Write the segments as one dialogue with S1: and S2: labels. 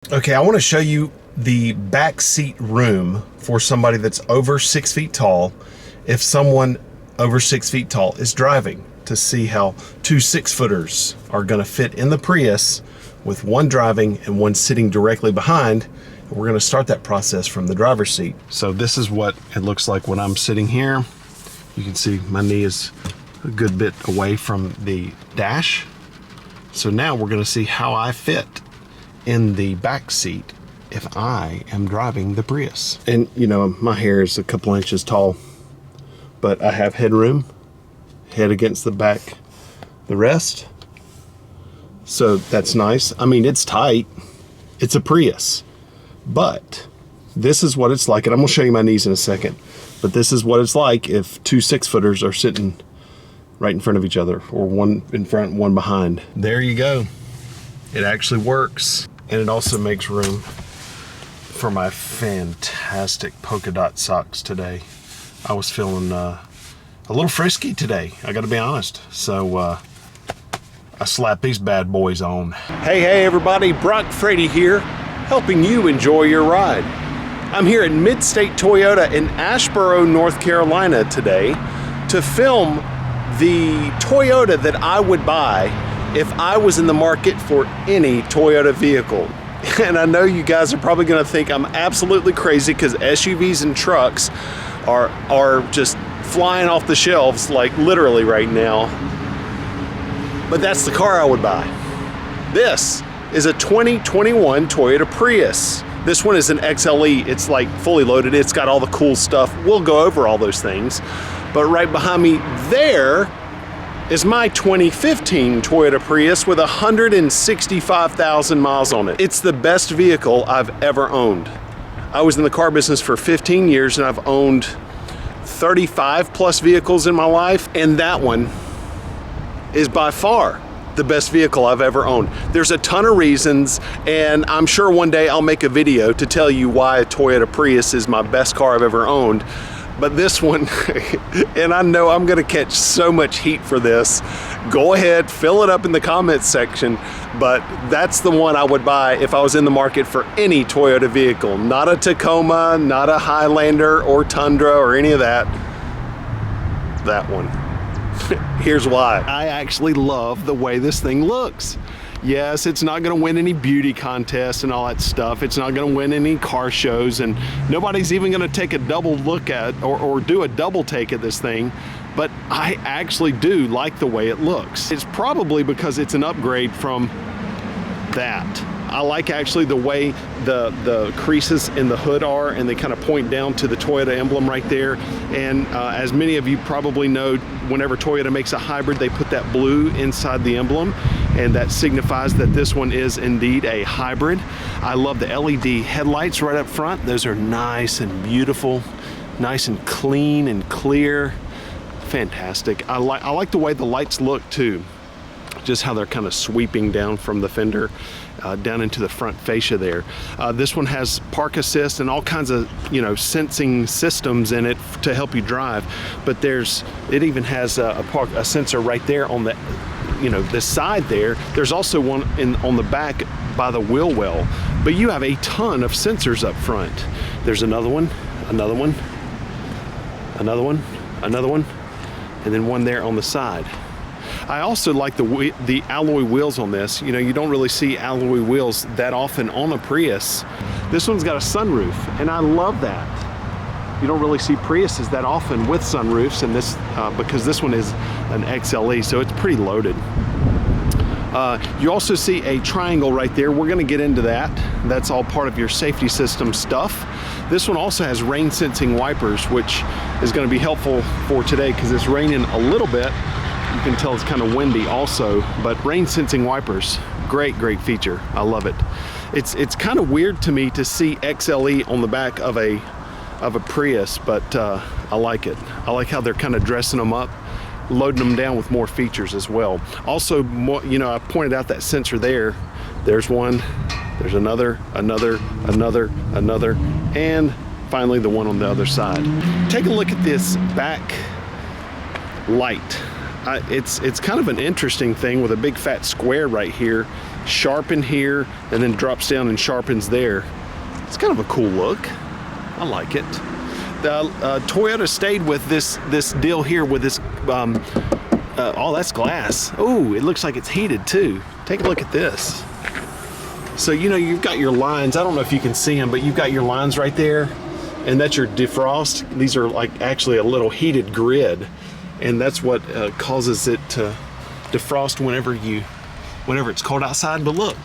S1: Okay, I want to show you the back seat room for somebody that's over 6 feet tall. If someone over 6 feet tall is driving, to see how two 6-footers are going to fit in the Prius with one driving and one sitting directly behind. We're going to start that process from the driver's seat. So this is what it looks like when I'm sitting here. You can see my knee is a good bit away from the dash. So now we're going to see how I fit in the back seat if I am driving the Prius. And you know, my hair is a couple inches tall, but I have headroom, head against the back, the rest. So that's nice. I mean, it's tight. It's a Prius, but this is what it's like. And I'm gonna show you my knees in a second, but this is what it's like if two 6-footers are sitting right in front of each other, or one in front, one behind. There you go. It actually works. And it also makes room for my fantastic polka dot socks today. I was feeling a little frisky today, I gotta be honest. So I slapped these bad boys on. Hey everybody, Brock Frady here, helping you enjoy your ride. I'm here at Mid-State Toyota in Asheboro, North Carolina today to film the Toyota that I would buy if I was in the market for any Toyota vehicle. And I know you guys are probably gonna think I'm absolutely crazy because SUVs and trucks are just flying off the shelves, like literally right now. But that's the car I would buy. This is a 2021 Toyota Prius. This one is an XLE. It's like fully loaded. It's got all the cool stuff. We'll go over all those things. But right behind me there is my 2015 Toyota Prius with 165,000 miles on it. It's the best vehicle I've ever owned. I was in the car business for 15 years and I've owned 35 plus vehicles in my life, and that one is by far the best vehicle I've ever owned. There's a ton of reasons, and I'm sure one day I'll make a video to tell you why a Toyota Prius is my best car I've ever owned. But this one, and I know I'm gonna catch so much heat for this, go ahead, fill it up in the comments section, but that's the one I would buy if I was in the market for any Toyota vehicle. Not a Tacoma, not a Highlander or Tundra or any of that. That one. Here's why. I actually love the way this thing looks. Yes, it's not gonna win any beauty contests and all that stuff. It's not gonna win any car shows, and nobody's even gonna take a double look at or do a double take at this thing, but I actually do like the way it looks. It's probably because it's an upgrade from that. I like actually the way the creases in the hood are, and they kind of point down to the Toyota emblem right there. And as many of you probably know, whenever Toyota makes a hybrid, they put that blue inside the emblem, and that signifies that this one is indeed a hybrid. I love the LED headlights right up front. Those are nice and beautiful, nice and clean and clear. Fantastic. I like the way the lights look too. Just how they're kind of sweeping down from the fender down into the front fascia there. This one has park assist and all kinds of, you know, sensing systems in it to help you drive. But it even has a sensor right there on the, you know, the side there. There's also one on the back by the wheel well. But you have a ton of sensors up front. There's another one, another one, another one, another one, and then one there on the side. I also like the alloy wheels on this. You know, you don't really see alloy wheels that often on a Prius. This one's got a sunroof, and I love that. You don't really see Priuses that often with sunroofs, and this because this one is an XLE, so it's pretty loaded. You also see a triangle right there. We're gonna get into that. That's all part of your safety system stuff. This one also has rain sensing wipers, which is gonna be helpful for today because it's raining a little bit. You can tell it's kind of windy also, but rain sensing wipers, great feature. I love it. It's kind of weird to me to see XLE on the back of a Prius, but I like it. I like how they're kind of dressing them up, loading them down with more features as well. Also, you know, I pointed out that sensor there. There's one, there's another, and finally the one on the other side. Take a look at this back light. It's kind of an interesting thing with a big fat square right here sharpen here and then drops down and sharpens there. It's kind of a cool look. I like it. Toyota stayed with this deal here with this, oh, that's glass. Oh, it looks like it's heated too. Take a look at this. So, you know, you've got your lines. I don't know if you can see them, but you've got your lines right there, and that's your defrost. These are like actually a little heated grid, and that's what causes it to defrost whenever it's cold outside. But look,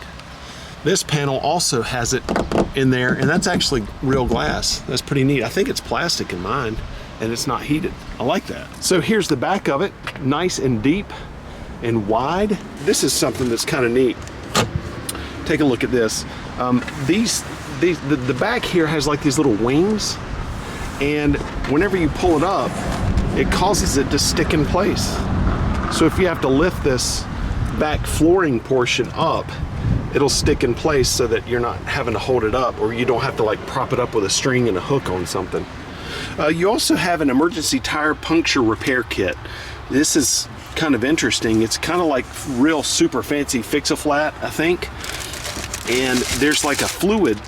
S1: this panel also has it in there, and that's actually real glass. That's pretty neat. I think it's plastic in mine, and it's not heated. I like that. So here's the back of it, nice and deep and wide. This is something that's kind of neat. Take a look at this. The back here has like these little wings, and whenever you pull it up, it causes it to stick in place. So if you have to lift this back flooring portion up, it'll stick in place so that you're not having to hold it up, or you don't have to like prop it up with a string and a hook on something. You also have an emergency tire puncture repair kit. This is kind of interesting. It's kind of like real super fancy Fix-A-Flat, I think. And there's like a fluid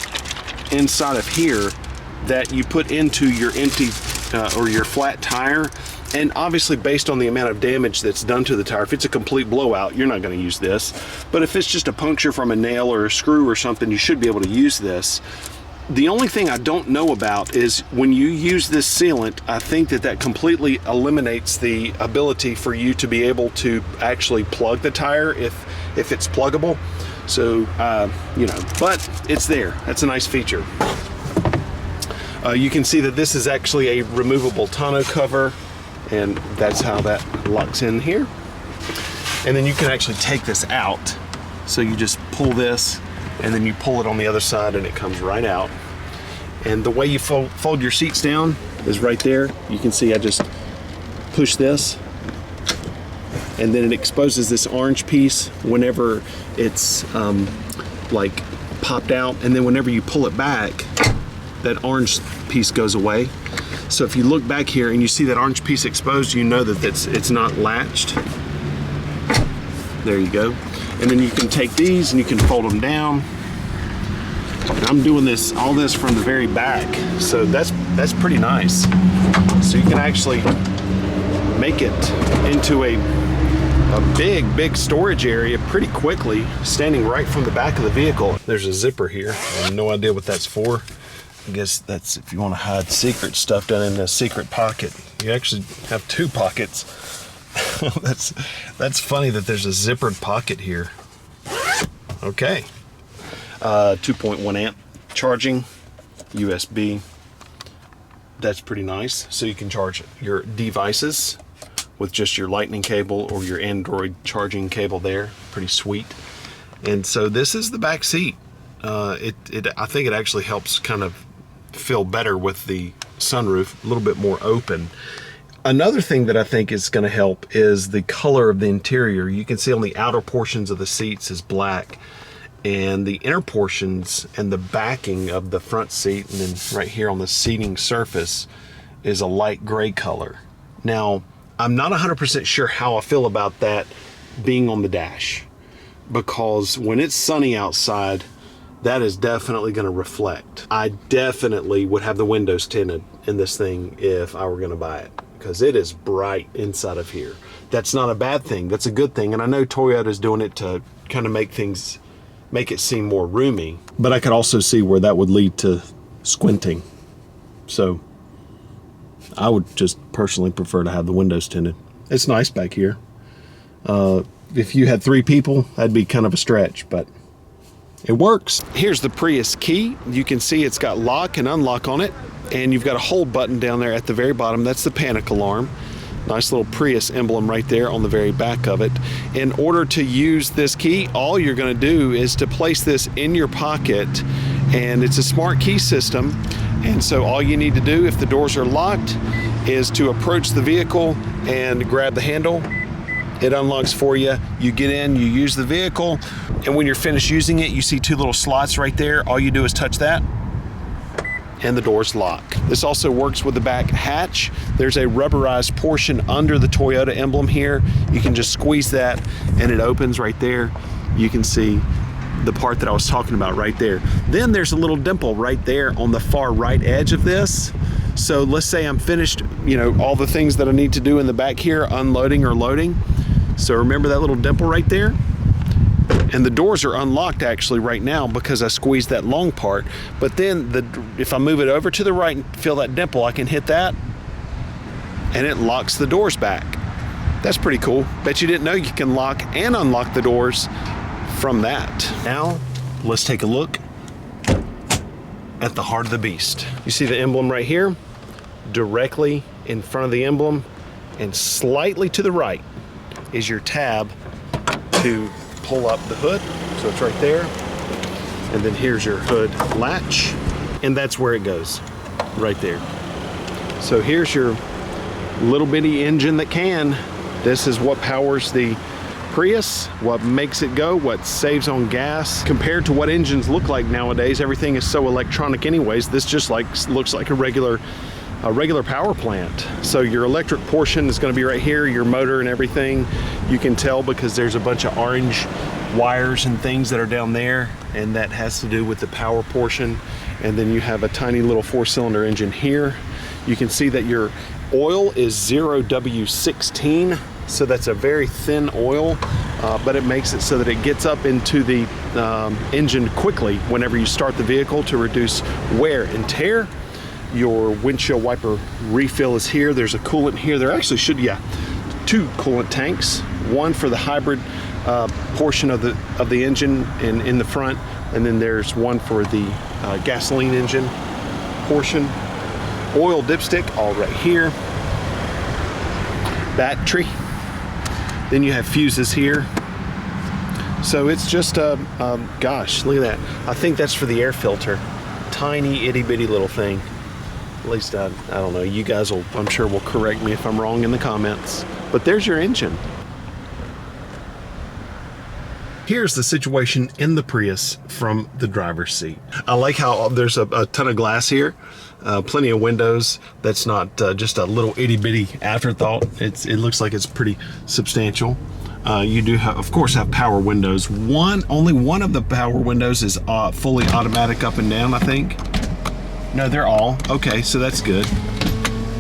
S1: inside of here that you put into your empty or your flat tire. And obviously based on the amount of damage that's done to the tire, if it's a complete blowout, you're not going to use this. But if it's just a puncture from a nail or a screw or something, you should be able to use this. The only thing I don't know about is when you use this sealant, I think that completely eliminates the ability for you to be able to actually plug the tire if it's pluggable. So, you know, but it's there. That's a nice feature. You can see that this is actually a removable tonneau cover, and that's how that locks in here. And then you can actually take this out. So you just pull this, and then you pull it on the other side, and it comes right out. And the way you fold your seats down is right there. You can see I just push this, and then it exposes this orange piece whenever it's like popped out, and then whenever you pull it back, that orange piece goes away. So if you look back here and you see that orange piece exposed, you know that it's not latched. There you go. And then you can take these and you can fold them down. And I'm doing all this from the very back, so that's pretty nice. So you can actually make it into a big storage area pretty quickly, standing right from the back of the vehicle. There's a zipper here. I have no idea what that's for. I guess that's if you want to hide secret stuff down in the secret pocket. You actually have two pockets. That's funny that there's a zippered pocket here. Okay. 2.1 amp charging, USB. That's pretty nice. So you can charge your devices with just your lightning cable or your Android charging cable there. Pretty sweet. And so this is the back seat. I think it actually helps kind of feel better with the sunroof, a little bit more open. Another thing that I think is going to help is the color of the interior. You can see on the outer portions of the seats is black, and the inner portions and the backing of the front seat, and then right here on the seating surface, is a light gray color. Now, I'm not 100% sure how I feel about that being on the dash, because when it's sunny outside, that is definitely going to reflect. I definitely would have the windows tinted in this thing if I were going to buy it, because it is bright inside of here. That's not a bad thing. That's a good thing. And I know Toyota's doing it to kind of make it seem more roomy, but I could also see where that would lead to squinting. So I would just personally prefer to have the windows tinted. It's nice back here. If you had 3 people, that'd be kind of a stretch, but it works. Here's the Prius key. You can see it's got lock and unlock on it, and you've got a hold button down there at the very bottom. That's the panic alarm. Nice little Prius emblem right there on the very back of it. In order to use this key, all you're going to do is to place this in your pocket, and it's a smart key system. And so all you need to do if the doors are locked is to approach the vehicle and grab the handle. It unlocks for you. You get in, you use the vehicle, and when you're finished using it, you see 2 little slots right there. All you do is touch that, and the doors lock. This also works with the back hatch. There's a rubberized portion under the Toyota emblem here. You can just squeeze that, and it opens right there. You can see the part that I was talking about right there. Then there's a little dimple right there on the far right edge of this. So let's say I'm finished, you know, all the things that I need to do in the back here, unloading or loading. So remember that little dimple right there? And the doors are unlocked actually right now because I squeezed that long part. But then if I move it over to the right and feel that dimple, I can hit that and it locks the doors back. That's pretty cool. Bet you didn't know you can lock and unlock the doors from that. Now, let's take a look at the heart of the beast. You see the emblem right here? Directly in front of the emblem and slightly to the right is your tab to pull up the hood. So it's right there. And then here's your hood latch. And that's where it goes, right there. So here's your little bitty engine that can. This is what powers the Prius, what makes it go, what saves on gas. Compared to what engines look like nowadays, everything is so electronic anyways. This just looks like a regular power plant. So your electric portion is going to be right here, your motor and everything. You can tell because there's a bunch of orange wires and things that are down there, and that has to do with the power portion. And then you have a tiny little 4-cylinder engine here. You can see that your oil is 0W16, so that's a very thin oil, but it makes it so that it gets up into the engine quickly whenever you start the vehicle to reduce wear and tear. Your windshield wiper refill is here. There's a coolant here. There actually should, yeah, 2 coolant tanks, one for the hybrid portion of the engine in the front, and then there's one for the gasoline engine portion. Oil dipstick all right here. Battery. Then you have fuses here. So it's just gosh, look at that. I think that's for the air filter. Tiny itty bitty little thing. At least I don't know. You guys will, I'm sure, will correct me if I'm wrong in the comments. But there's your engine. Here's the situation in the Prius from the driver's seat. I like how there's a ton of glass here, plenty of windows. That's not just a little itty bitty afterthought. It looks like it's pretty substantial. You do have, of course, have power windows. Only one of the power windows is fully automatic up and down, I think. No, they're all. Okay, so that's good.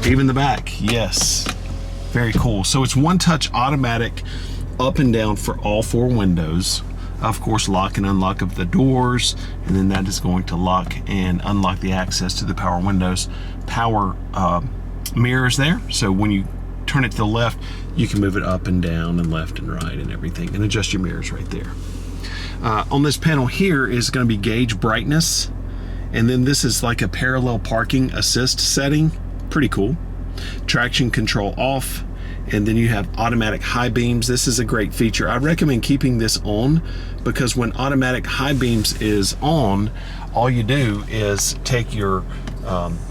S1: Even the back, yes. Very cool. So it's one touch automatic up and down for all 4 windows. Of course, lock and unlock of the doors, and then that is going to lock and unlock the access to the power windows. Power mirrors there, so when you turn it to the left, you can move it up and down and left and right and everything, and adjust your mirrors right there. On this panel here is going to be gauge brightness, and then this is like a parallel parking assist setting. Pretty cool. Traction control off. And then you have automatic high beams. This is a great feature. I recommend keeping this on because when automatic high beams is on, all you do is take your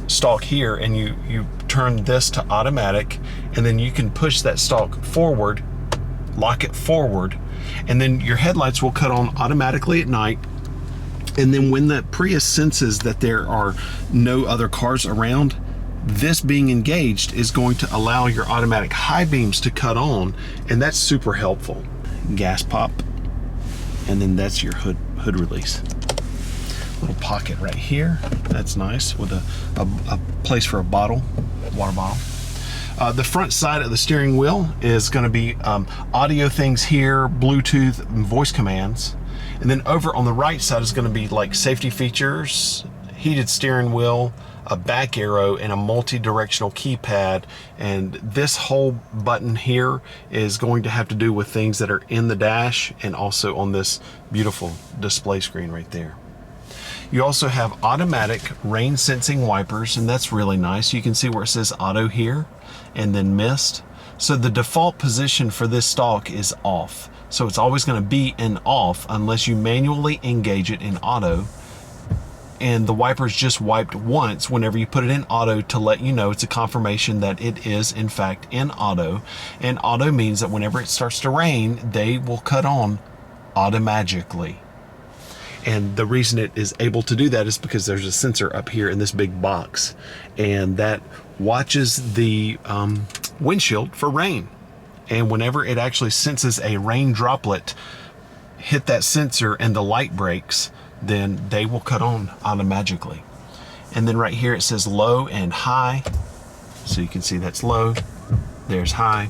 S1: stalk here and you turn this to automatic, and then you can push that stalk forward, lock it forward, and then your headlights will cut on automatically at night. And then when the Prius senses that there are no other cars around, this being engaged is going to allow your automatic high beams to cut on, and that's super helpful. Gas pop, and then that's your hood release. Little pocket right here, that's nice, with a place for a bottle, water bottle. The front side of the steering wheel is going to be audio things here, Bluetooth, and voice commands. And then over on the right side is going to be like safety features, heated steering wheel, a back arrow, and a multi-directional keypad. And this whole button here is going to have to do with things that are in the dash and also on this beautiful display screen right there. You also have automatic rain sensing wipers, and that's really nice. You can see where it says auto here and then mist. So the default position for this stalk is off. So it's always going to be in off unless you manually engage it in auto. And the wiper's just wiped once whenever you put it in auto to let you know it's a confirmation that it is in fact in auto. And auto means that whenever it starts to rain, they will cut on automatically. And the reason it is able to do that is because there's a sensor up here in this big box, and that watches the windshield for rain. And whenever it actually senses a rain droplet hit that sensor and the light breaks, then they will cut on automatically. And then right here it says low and high. So you can see that's low, there's high,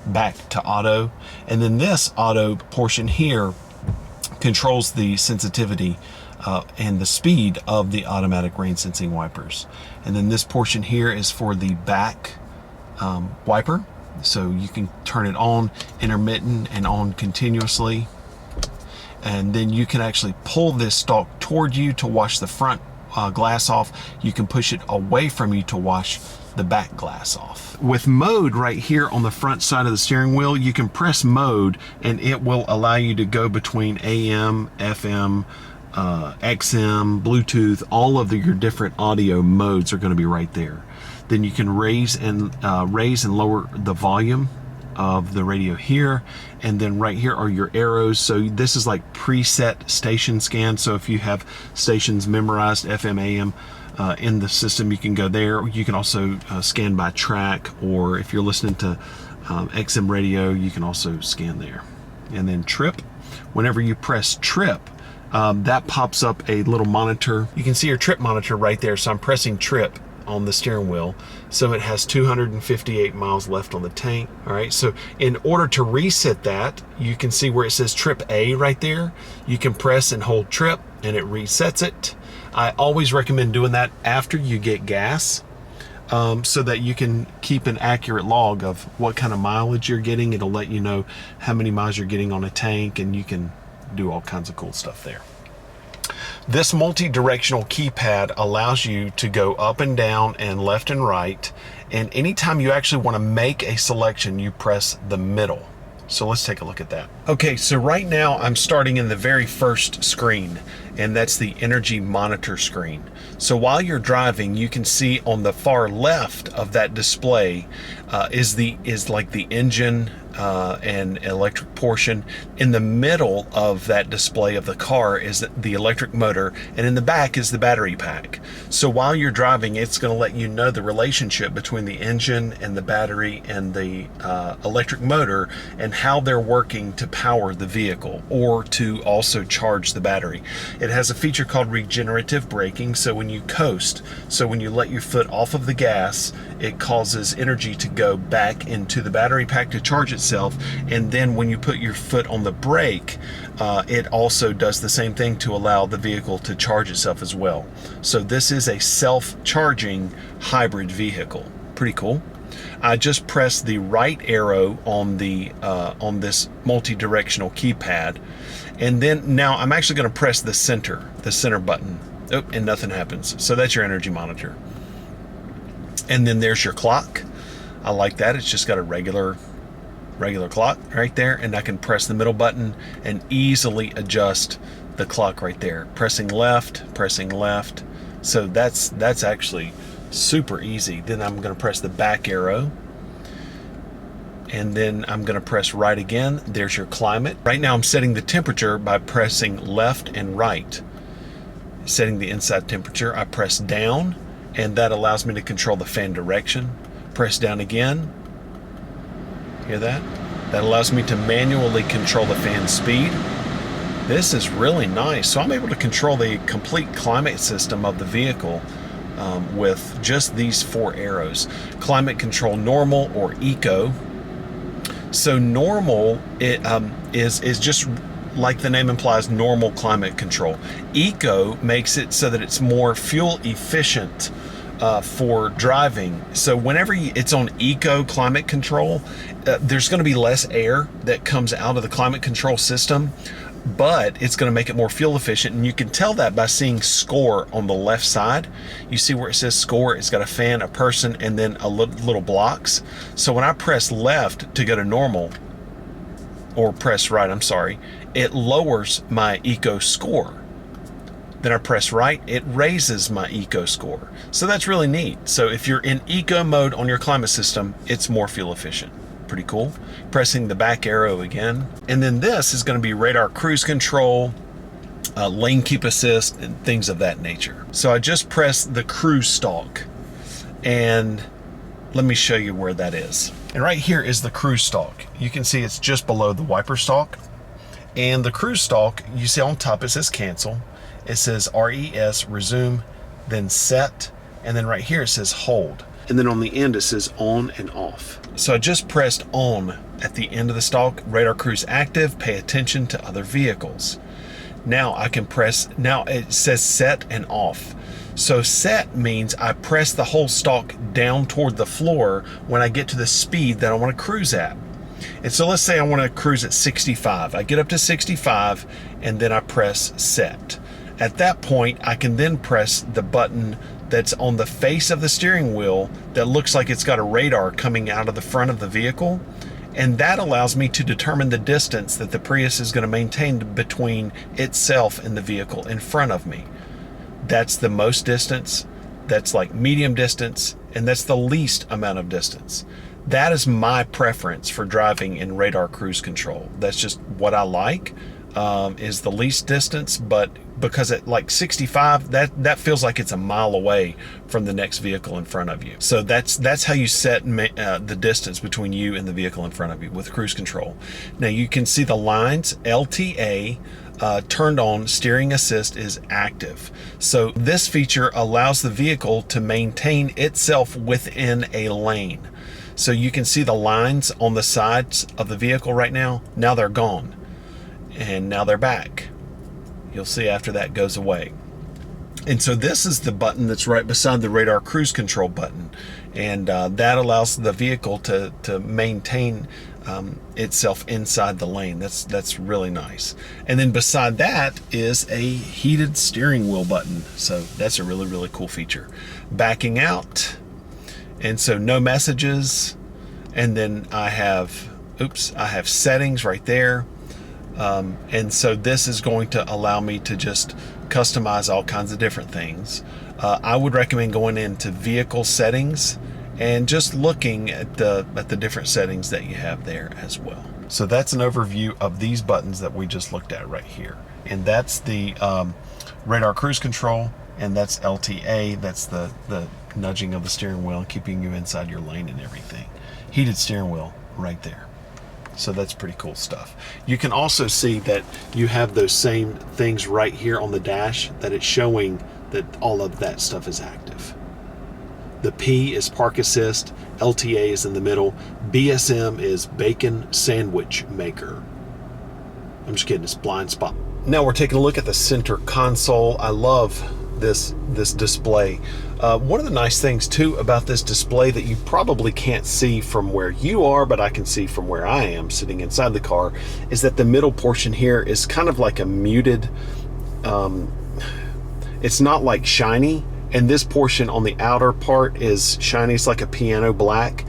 S1: back to auto. And then this auto portion here controls the sensitivity and the speed of the automatic rain sensing wipers. And then this portion here is for the back wiper. So you can turn it on intermittent and on continuously. And then you can actually pull this stalk toward you to wash the front glass off. You can push it away from you to wash the back glass off. With mode right here on the front side of the steering wheel, you can press mode and it will allow you to go between AM, FM, XM, Bluetooth. All of your different audio modes are going to be right there. Then you can raise and lower the volume of the radio here, and then right here are your arrows. So this is like preset station scan. So if you have stations memorized, FM, AM, in the system, you can go there. You can also scan by track, or if you're listening to XM radio, you can also scan there. And then trip, whenever you press trip, that pops up a little monitor. You can see your trip monitor right there. So I'm pressing trip on the steering wheel. So it has 258 miles left on the tank. All right, so in order to reset that, you can see where it says trip A right there. You can press and hold trip and it resets it. I always recommend doing that after you get gas, so that you can keep an accurate log of what kind of mileage you're getting. It'll let you know how many miles you're getting on a tank, and you can do all kinds of cool stuff there. This multi-directional keypad allows you to go up and down and left and right. And anytime you actually want to make a selection, you press the middle. So let's take a look at that. Okay, so right now I'm starting in the very first screen, and that's the energy monitor screen. So while you're driving, you can see on the far left of that display is like the engine and electric portion. In the middle of that display of the car is the electric motor, and in the back is the battery pack. So while you're driving, it's going to let you know the relationship between the engine and the battery and the electric motor, and how they're working to power the vehicle or to also charge the battery. It has a feature called regenerative braking. So when you coast, so when you let your foot off of the gas, it causes energy to go back into the battery pack to charge itself. And then when you put your foot on the brake, it also does the same thing to allow the vehicle to charge itself as well. So this is a self-charging hybrid vehicle. Pretty cool. I just pressed the right arrow on the on this multi-directional keypad, and then now I'm actually going to press the center button. Oh, and nothing happens. So that's your energy monitor. And then there's your clock. I like that. It's just got a regular clock right there, and I can press the middle button and easily adjust the clock right there. Pressing left. So that's actually super easy. Then I'm going to press the back arrow, and then I'm going to press right again. There's your climate. Right now I'm setting the temperature by pressing left and right. Setting the inside temperature, I press down, and that allows me to control the fan direction. Press down again. Hear that? That allows me to manually control the fan speed. This is really nice. So I'm able to control the complete climate system of the vehicle with just these 4 arrows. Climate control normal or eco. So normal is just like the name implies, normal climate control. Eco makes it so that it's more fuel efficient for driving. So whenever it's on eco climate control, there's going to be less air that comes out of the climate control system, but it's going to make it more fuel efficient. And you can tell that by seeing score on the left side. You see where it says score, it's got a fan, a person, and then a little blocks. So when I press left to go to normal, or press right, I'm sorry, it lowers my eco score. Then I press right, it raises my eco score. So that's really neat. So if you're in eco mode on your climate system, it's more fuel efficient. Pretty cool. Pressing the back arrow again. And then this is going to be radar cruise control, lane keep assist, and things of that nature. So I just pressed the cruise stalk, and let me show you where that is. And right here is the cruise stalk. You can see it's just below the wiper stalk. And the cruise stalk, you see on top it says cancel, it says RES, resume, then set, and then right here it says hold. And then on the end it says on and off. So I just pressed on at the end of the stalk, radar cruise active, pay attention to other vehicles. Now I can press, now it says set and off. So set means I press the whole stalk down toward the floor when I get to the speed that I want to cruise at. And so let's say I want to cruise at 65. I get up to 65 and then I press set. At that point, I can then press the button that's on the face of the steering wheel that looks like it's got a radar coming out of the front of the vehicle. And that allows me to determine the distance that the Prius is going to maintain between itself and the vehicle in front of me. That's the most distance, that's like medium distance, and that's the least amount of distance. That is my preference for driving in radar cruise control. That's just what I like, is the least distance, but because at like 65, that feels like it's a mile away from the next vehicle in front of you. So that's how you set the distance between you and the vehicle in front of you with cruise control. Now you can see the lines, LTA, turned on, steering assist is active. So this feature allows the vehicle to maintain itself within a lane. So you can see the lines on the sides of the vehicle right now. Now they're gone. And now they're back. You'll see after that goes away. And so this is the button that's right beside the radar cruise control button. And that allows the vehicle to maintain itself inside the lane. That's really nice. And then beside that is a heated steering wheel button. So that's a really, really cool feature. Backing out. And so no messages. And then I have settings right there. And so this is going to allow me to just customize all kinds of different things. I would recommend going into vehicle settings and just looking at the different settings that you have there as well. So that's an overview of these buttons that we just looked at right here. And that's the radar cruise control, and that's LTA. That's the nudging of the steering wheel and keeping you inside your lane and everything. Heated steering wheel right there. So that's pretty cool stuff. You can also see that you have those same things right here on the dash, that it's showing that all of that stuff is active. The P is park assist, LTA is in the middle, BSM is bacon sandwich maker. I'm just kidding, it's blind spot. Now we're taking a look at the center console. I love this display. One of the nice things too about this display that you probably can't see from where you are, but I can see from where I am sitting inside the car, is that the middle portion here is kind of like a muted, it's not like shiny, and this portion on the outer part is shiny. It's like a piano black.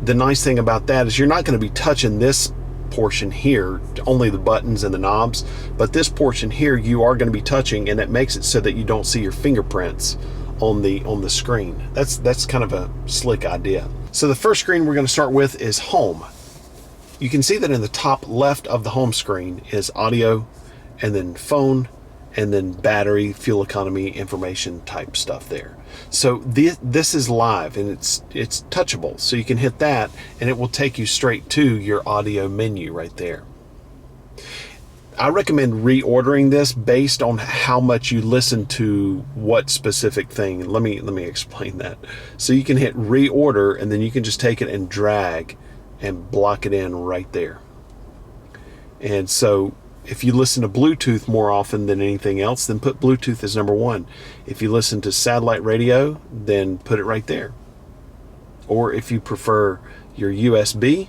S1: The nice thing about that is you're not going to be touching this portion here, only the buttons and the knobs, but this portion here you are going to be touching, and it makes it so that you don't see your fingerprints on the screen. That's kind of a slick idea. So the first screen we're going to start with is home. You can see that in the top left of the home screen is audio, and then phone, and then battery, fuel economy, information type stuff there. So this is live, and it's touchable. So you can hit that and it will take you straight to your audio menu right there. I recommend reordering this based on how much you listen to what specific thing. Let me explain that. So you can hit reorder, and then you can just take it and drag and block it in right there. And so if you listen to Bluetooth more often than anything else, then put Bluetooth as number one. If you listen to satellite radio, then put it right there. Or if you prefer your USB,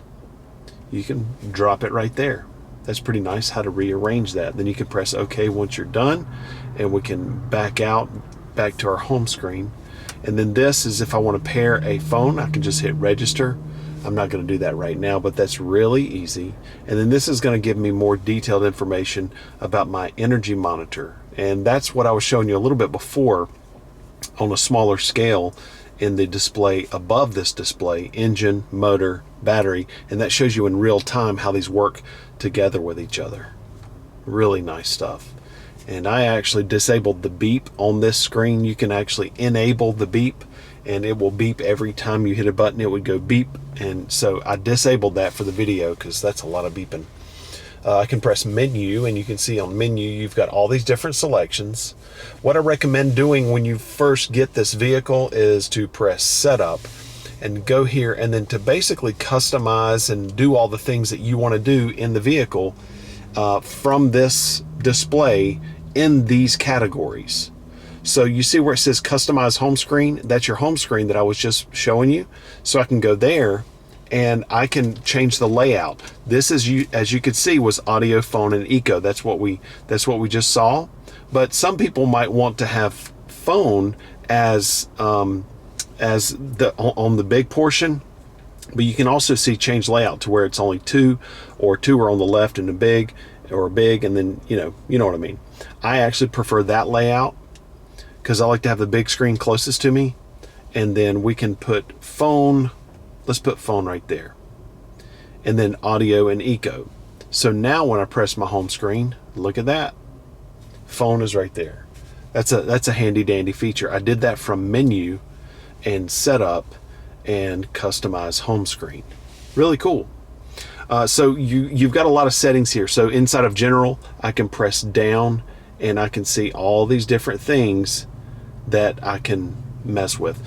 S1: you can drop it right there. That's pretty nice how to rearrange that. Then you can press OK once you're done, and we can back to our home screen. And then this is if I want to pair a phone, I can just hit register. I'm not going to do that right now, but that's really easy. And then this is going to give me more detailed information about my energy monitor. And that's what I was showing you a little bit before on a smaller scale in the display above this display: engine, motor, battery, and that shows you in real time how these work together with each other. Really nice stuff. And I actually disabled the beep on this screen. You can actually enable the beep, and it will beep every time you hit a button. It would go beep, and so I disabled that for the video because that's a lot of beeping. I can press menu, and you can see on menu you've got all these different selections. What I recommend doing when you first get this vehicle is to press setup and go here, and then to basically customize and do all the things that you want to do in the vehicle from this display in these categories. So you see where it says customize home screen? That's your home screen that I was just showing you. So I can go there and I can change the layout. This is, as you could see, was audio, phone, and eco. That's what we just saw. But some people might want to have phone as on the big portion. But you can also see change layout to where it's only two are on the left and a big, and then you know what I mean. I actually prefer that layout because I like to have the big screen closest to me. And then we can put phone. Let's put phone right there, and then audio and eco. So now when I press my home screen, look at that, phone is right there. That's a handy dandy feature. I did that from menu and setup and customize home screen. Really cool. So you've got a lot of settings here. So inside of general, I can press down and I can see all these different things that I can mess with.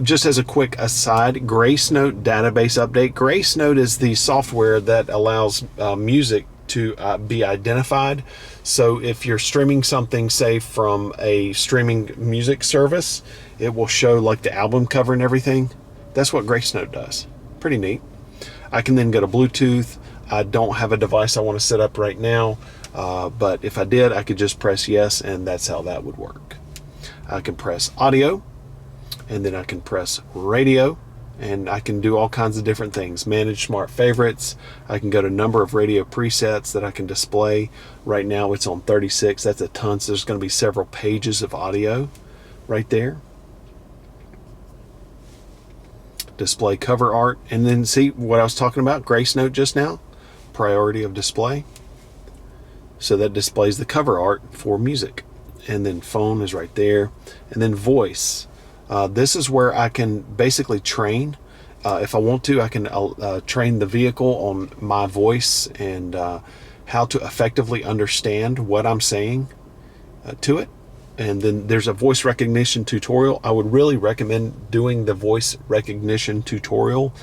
S1: Just as a quick aside, Grace Note database update. Grace Note is the software that allows music to be identified. So if you're streaming something, say from a streaming music service, it will show like the album cover and everything. That's what Grace Note does. Pretty neat. I can then go to Bluetooth. I don't have a device I want to set up right now, but if I did, I could just press yes, and that's how that would work. I can press audio, and then I can press radio, and I can do all kinds of different things. Manage smart favorites. I can go to number of radio presets that I can display. Right now it's on 36. That's a ton, so there's going to be several pages of audio right there. Display cover art, and then see what I was talking about, Grace Note just now, priority of display. So that displays the cover art for music. And then phone is right there. And then voice. This is where I can basically train. If I want to, I can train the vehicle on my voice and how to effectively understand what I'm saying to it. And then there's a voice recognition tutorial. I would really recommend doing the voice recognition tutorial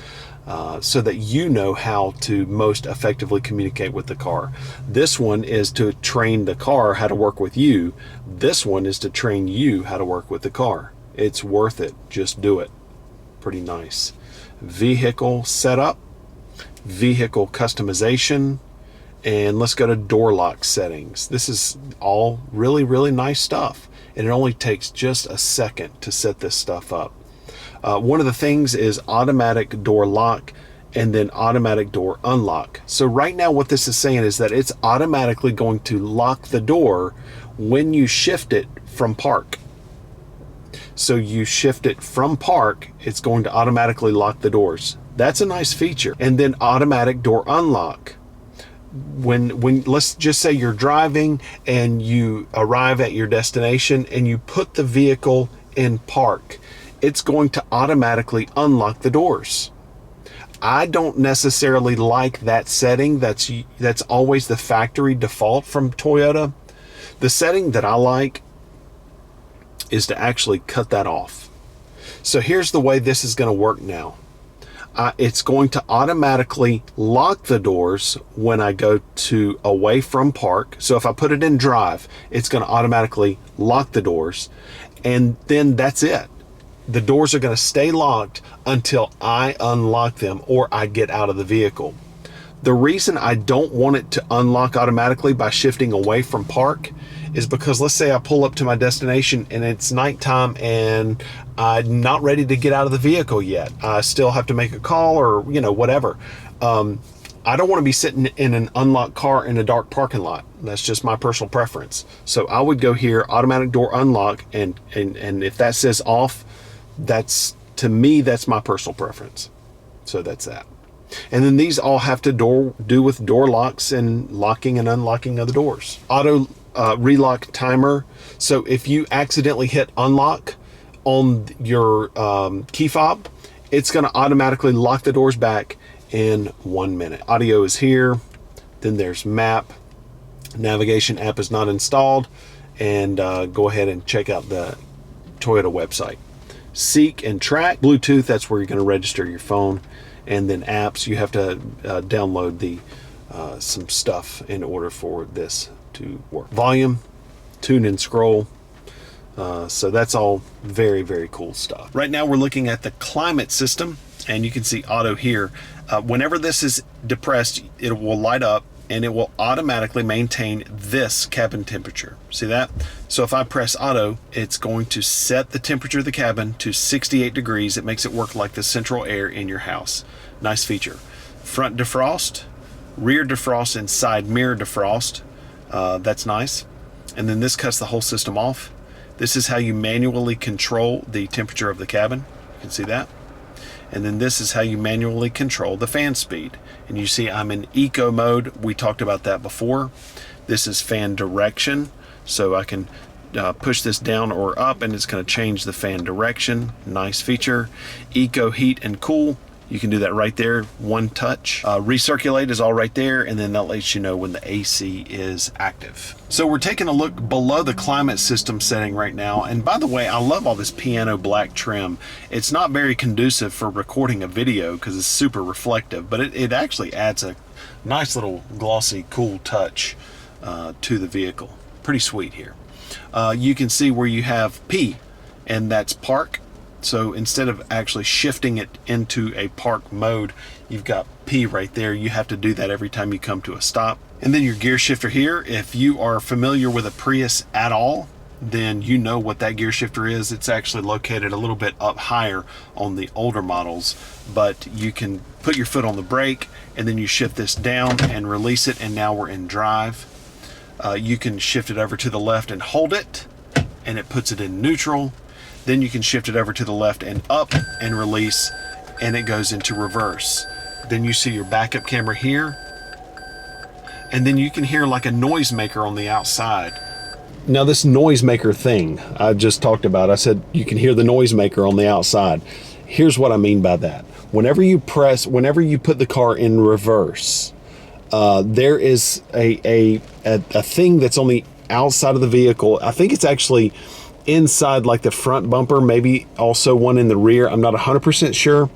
S1: so that you know how to most effectively communicate with the car. This one is to train the car how to work with you. This one is to train you how to work with the car. It's worth it. Just do it. Pretty nice. Vehicle setup, vehicle customization, and let's go to door lock settings. This is all really, really nice stuff. And it only takes just a second to set this stuff up. One of the things is automatic door lock and then automatic door unlock. So right now what this is saying is that it's automatically going to lock the door when you shift it from park. So you shift it from park, it's going to automatically lock the doors. That's a nice feature. And then automatic door unlock. When let's just say you're driving and you arrive at your destination and you put the vehicle in park, it's going to automatically unlock the doors. I don't necessarily like that setting. That's always the factory default from Toyota. The setting that I like is to actually cut that off. So here's the way this is going to work now. It's going to automatically lock the doors when I go to away from park. So if I put it in drive, it's going to automatically lock the doors, and then that's it. The doors are going to stay locked until I unlock them or I get out of the vehicle. The reason I don't want it to unlock automatically by shifting away from park is because let's say I pull up to my destination and it's nighttime and I'm not ready to get out of the vehicle yet. I still have to make a call or, whatever. I don't want to be sitting in an unlocked car in a dark parking lot. That's just my personal preference. So I would go here, automatic door unlock, and if that says off, to me, that's my personal preference. So that's that. And then these all have to do with door locks and locking and unlocking of the doors. Auto relock timer. So if you accidentally hit unlock on your key fob, it's going to automatically lock the doors back in 1 minute. Audio is here. Then there's map. Navigation app is not installed, and go ahead and check out the Toyota website. Seek and track. Bluetooth, that's where you're going to register your phone. And then apps, you have to download the some stuff in order for this to work. Volume, tune and scroll. So that's all very, very cool stuff. Right now we're looking at the climate system, and you can see auto here. Whenever this is depressed, it will light up and it will automatically maintain this cabin temperature. See that? So if I press auto, it's going to set the temperature of the cabin to 68 degrees. It makes it work like the central air in your house. Nice feature. Front defrost, rear defrost, and side mirror defrost. That's nice. And then this cuts the whole system off. This is how you manually control the temperature of the cabin. You can see that. And then this is how you manually control the fan speed. And you see I'm in eco mode. We talked about that before. This is fan direction. So I can push this down or up and it's going to change the fan direction. Nice feature. Eco heat and cool. You can do that right there, one touch. Recirculate is all right there, and then that lets you know when the AC is active. So we're taking a look below the climate system setting right now. And by the way, I love all this piano black trim. It's not very conducive for recording a video because it's super reflective, but it actually adds a nice little glossy, cool touch to the vehicle. Pretty sweet here. You can see where you have P, and that's park. So instead of actually shifting it into a park mode, you've got P right there. You have to do that every time you come to a stop. And then your gear shifter here, if you are familiar with a Prius at all, then you know what that gear shifter is. It's actually located a little bit up higher on the older models, but you can put your foot on the brake and then you shift this down and release it, and now we're in drive. You can shift it over to the left and hold it, and it puts it in neutral. Then you can shift it over to the left and up and release, and it goes into reverse. Then you see your backup camera here, and then you can hear like a noisemaker on the outside. Now this noisemaker thing I just talked about, I said you can hear the noisemaker on the outside. Here's what I mean by that. Whenever you put the car in reverse, there is a thing that's on the outside of the vehicle. I think it's actually inside like the front bumper, maybe also one in the rear. I'm not 100% sure,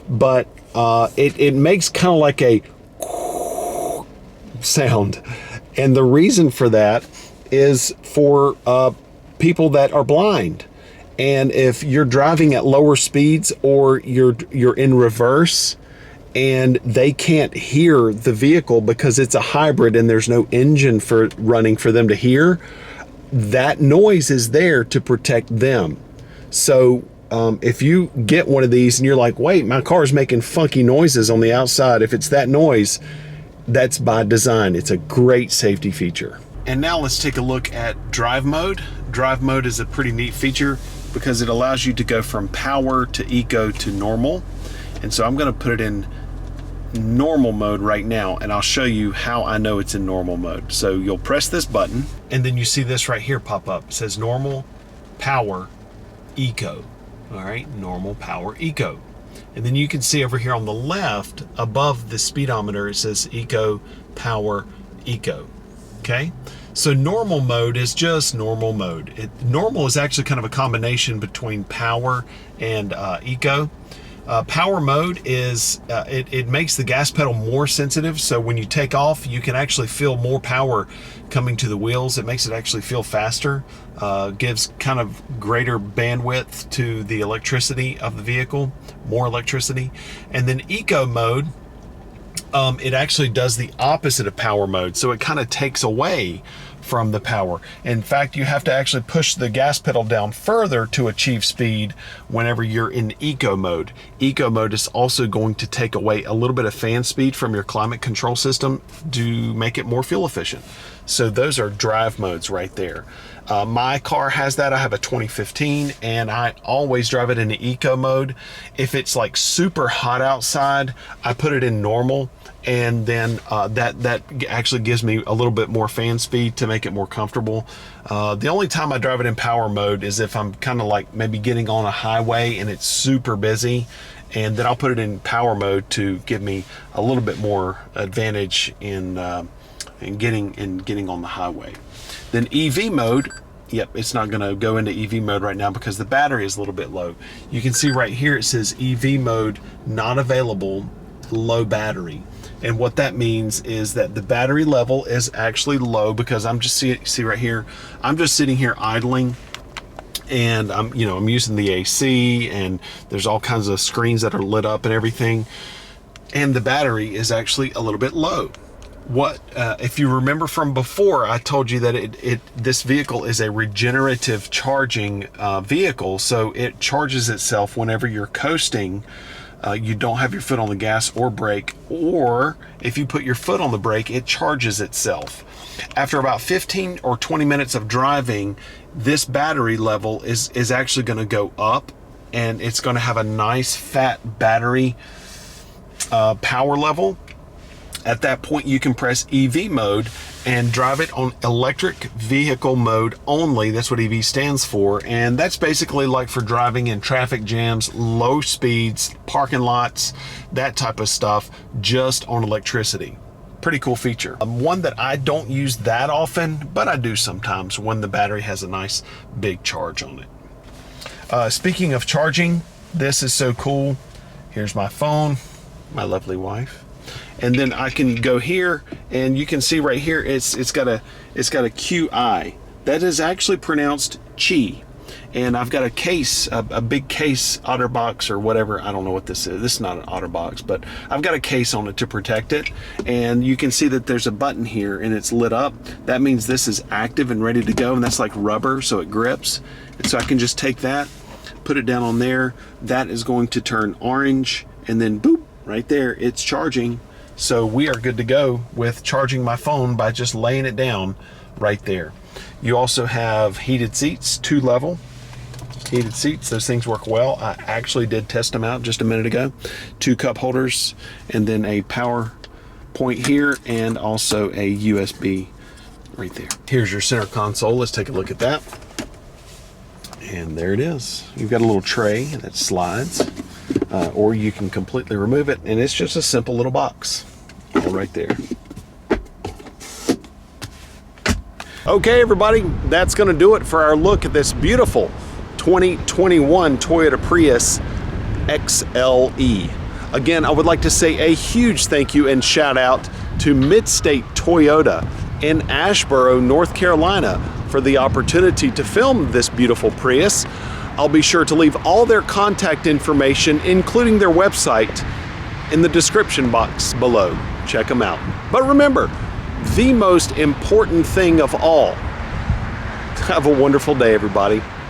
S1: but it makes kind of like a sound. And the reason for that is for people that are blind. And if you're driving at lower speeds or you're in reverse and they can't hear the vehicle because it's a hybrid and there's no engine running for them to hear, that noise is there to protect them. So if you get one of these and you're like, wait, my car's making funky noises on the outside, if it's that noise, that's by design. It's a great safety feature. And now let's take a look at drive mode. Drive mode is a pretty neat feature because it allows you to go from power to eco to normal. And so I'm going to put it in normal mode right now, and I'll show you how I know it's in normal mode. So you'll press this button and then you see this right here pop up. It says normal, power, eco. All right, normal, power, eco. And then you can see over here on the left above the speedometer it says eco, power, eco. Okay, so normal mode is just normal mode. Normal is actually kind of a combination between power and eco. Power mode is, it makes the gas pedal more sensitive, so when you take off, you can actually feel more power coming to the wheels. It makes it actually feel faster, gives kind of greater bandwidth to the electricity of the vehicle, more electricity. And then eco mode, it actually does the opposite of power mode, so it kind of takes away from the power. In fact, you have to actually push the gas pedal down further to achieve speed whenever you're in eco mode. Eco mode is also going to take away a little bit of fan speed from your climate control system to make it more fuel efficient. So those are drive modes right there. My car has that. I have a 2015 and I always drive it in the eco mode. If it's like super hot outside, I put it in normal, and then that actually gives me a little bit more fan speed to make it more comfortable. The only time I drive it in power mode is if I'm kind of like maybe getting on a highway and it's super busy, and then I'll put it in power mode to give me a little bit more advantage in and getting on the highway. Then EV mode, yep, it's not going to go into EV mode right now because the battery is a little bit low. You can see right here it says EV mode not available, low battery. And what that means is that the battery level is actually low because I'm just see right here, I'm just sitting here idling, and I'm using the AC, and there's all kinds of screens that are lit up and everything, and the battery is actually a little bit low. What if you remember from before, I told you that this vehicle is a regenerative charging vehicle, so it charges itself whenever you're coasting. You don't have your foot on the gas or brake, or if you put your foot on the brake, it charges itself. After about 15 or 20 minutes of driving, this battery level is actually going to go up, and it's going to have a nice fat battery power level. At that point, you can press EV mode and drive it on electric vehicle mode only. That's what EV stands for. And that's basically like for driving in traffic jams, low speeds, parking lots, that type of stuff, just on electricity. Pretty cool feature. One that I don't use that often, but I do sometimes when the battery has a nice big charge on it. Speaking of charging, this is so cool. Here's my phone, my lovely wife. And then I can go here, and you can see right here it's got a QI. That is actually pronounced chi. And I've got a case, a big case, OtterBox or whatever. I don't know what this is. This is not an OtterBox, but I've got a case on it to protect it. And you can see that there's a button here, and it's lit up. That means this is active and ready to go, and that's like rubber, so it grips. And so I can just take that, put it down on there. That is going to turn orange, and then boop, right there, it's charging. So we are good to go with charging my phone by just laying it down right there. You also have heated seats, 2-level heated seats. Those things work well. I actually did test them out just a minute ago. 2 cup holders, and then a power point here, and also a USB right there. Here's your center console. Let's take a look at that. And there it is. You've got a little tray that slides, or you can completely remove it, and it's just a simple little box. All right there. Okay, everybody, that's going to do it for our look at this beautiful 2021 Toyota Prius XLE. Again, I would like to say a huge thank you and shout out to Midstate Toyota in Asheboro, North Carolina, for the opportunity to film this beautiful Prius. I'll be sure to leave all their contact information, including their website, in the description box below. Check them out. But remember, the most important thing of all, have a wonderful day, everybody.